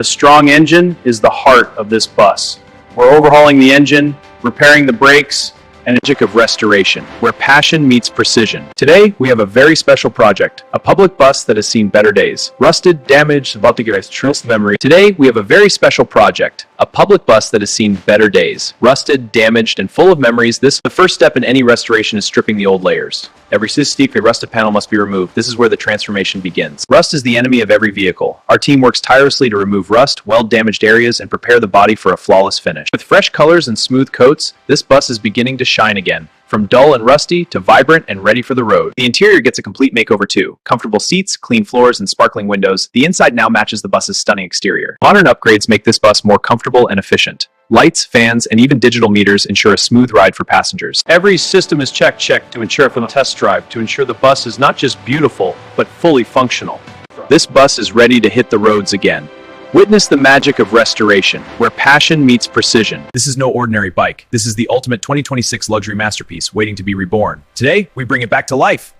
The strong engine is the heart of this bus. We're overhauling the engine, repairing the brakes, and a magic of restoration, where passion meets precision. Today, we have a very special project, a public bus that has seen better days. Rusted, damaged, about to get trust memory. Today, we have a very special project, a public bus that has seen better days. Rusted, damaged, and full of memories. The first step in any restoration is stripping the old layers. Every steep, a rusted panel must be removed. This is where the transformation begins. Rust is the enemy of every vehicle. Our team works tirelessly to remove rust, weld damaged areas, and prepare the body for a flawless finish. With fresh colors and smooth coats, this bus is beginning to shine again. From dull and rusty to vibrant and ready for the road. The interior gets a complete makeover too. Comfortable seats, clean floors, and sparkling windows. The inside now matches the bus's stunning exterior. Modern upgrades make this bus more comfortable and efficient. Lights, fans, and even digital meters ensure a smooth ride for passengers. Every system is checked to ensure from the test drive to ensure the bus is not just beautiful, but fully functional. This bus is ready to hit the roads again. Witness the magic of restoration, where passion meets precision. This is no ordinary bike. This is the ultimate 2026 luxury masterpiece waiting to be reborn. Today, we bring it back to life.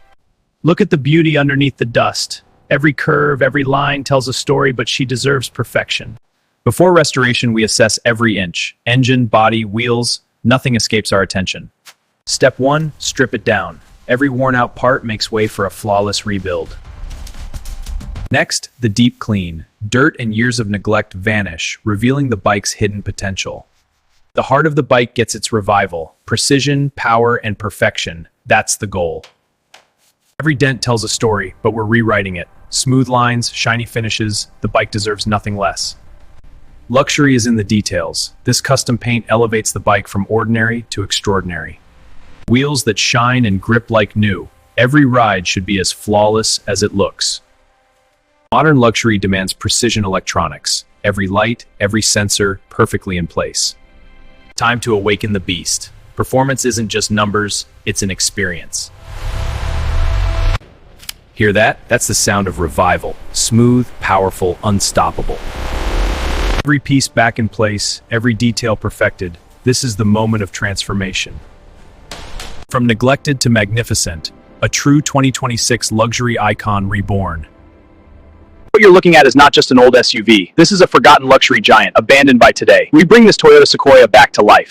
Look at the beauty underneath the dust. Every curve, every line tells a story, but she deserves perfection. Before restoration, we assess every inch. Engine, body, wheels, nothing escapes our attention. Step 1, strip it down. Every worn-out part makes way for a flawless rebuild. Next, the deep clean. Dirt and years of neglect vanish, revealing the bike's hidden potential. The heart of the bike gets its revival. Precision, power, and perfection. That's the goal. Every dent tells a story, but we're rewriting it. Smooth lines, shiny finishes, the bike deserves nothing less. Luxury is in the details. This custom paint elevates the bike from ordinary to extraordinary. Wheels that shine and grip like new. Every ride should be as flawless as it looks. Modern luxury demands precision electronics. Every light, every sensor, perfectly in place. Time to awaken the beast. Performance isn't just numbers, it's an experience. Hear that? That's the sound of revival. Smooth, powerful, unstoppable. Every piece back in place, every detail perfected. This is the moment of transformation. From neglected to magnificent, a true 2026 luxury icon reborn. What you're looking at is not just an old SUV. This is a forgotten luxury giant, abandoned by today. We bring this Toyota Sequoia back to life.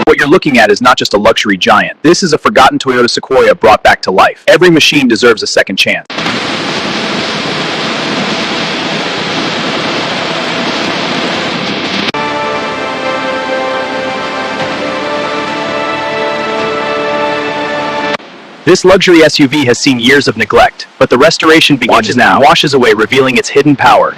What you're looking at is not just a luxury giant. This is a forgotten Toyota Sequoia brought back to life. Every machine deserves a second chance. This luxury SUV has seen years of neglect, but the restoration begins now. Washes away, revealing its hidden power.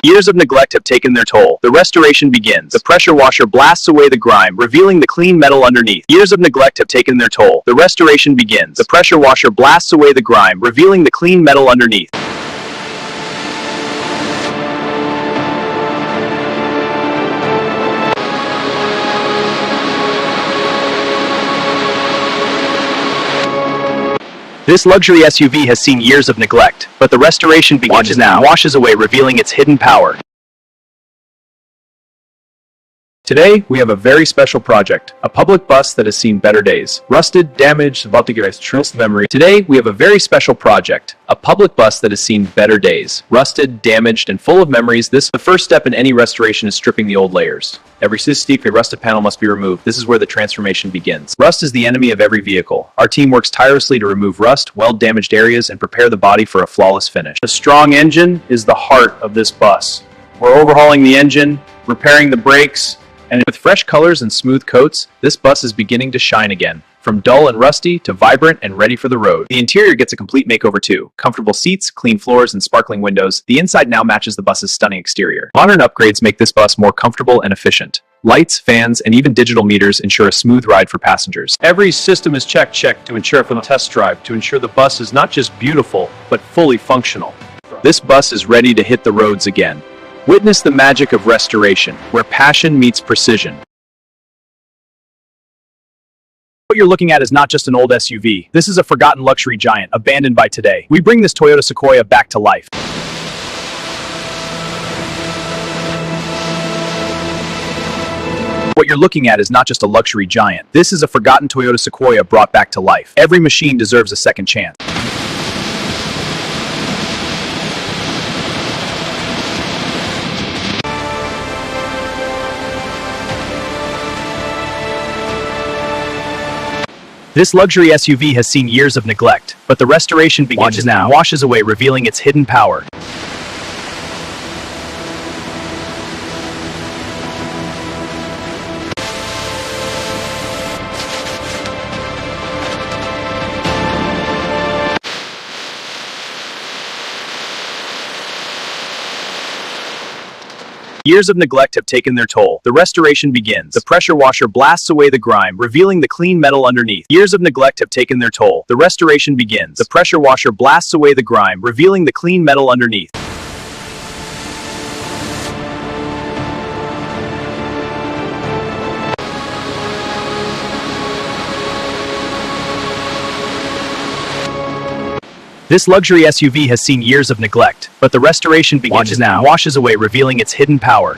Years of neglect have taken their toll. The restoration begins. The pressure washer blasts away the grime, revealing the clean metal underneath. Years of neglect have taken their toll. The restoration begins. The pressure washer blasts away the grime, revealing the clean metal underneath. This luxury SUV has seen years of neglect, but the restoration begins now. Washes away, revealing its hidden power. Today, we have a very special project, a public bus that has seen better days. Rusted, damaged, about to get trust memory. Today, we have a very special project, a public bus that has seen better days. Rusted, damaged, and full of memories. The first step in any restoration is stripping the old layers. Every steep, a rusted panel must be removed. This is where the transformation begins. Rust is the enemy of every vehicle. Our team works tirelessly to remove rust, weld damaged areas, and prepare the body for a flawless finish. The strong engine is the heart of this bus. We're overhauling the engine, repairing the brakes, and with fresh colors and smooth coats, this bus is beginning to shine again. From dull and rusty to vibrant and ready for the road. The interior gets a complete makeover too. Comfortable seats, clean floors, and sparkling windows. The inside now matches the bus's stunning exterior. Modern upgrades make this bus more comfortable and efficient. Lights, fans, and even digital meters ensure a smooth ride for passengers. Every system is checked to ensure from the test drive to ensure the bus is not just beautiful, but fully functional. This bus is ready to hit the roads again. Witness the magic of restoration, where passion meets precision. What you're looking at is not just an old SUV. This is a forgotten luxury giant, abandoned by today. We bring this Toyota Sequoia back to life. What you're looking at is not just a luxury giant. This is a forgotten Toyota Sequoia brought back to life. Every machine deserves a second chance. This luxury SUV has seen years of neglect, but the restoration begins now, washes away, revealing its hidden power. Years of neglect have taken their toll. The restoration begins. The pressure washer blasts away the grime, revealing the clean metal underneath. Years of neglect have taken their toll. The restoration begins. The pressure washer blasts away the grime, revealing the clean metal underneath. This luxury SUV has seen years of neglect, but the restoration begins now, washes away, revealing its hidden power.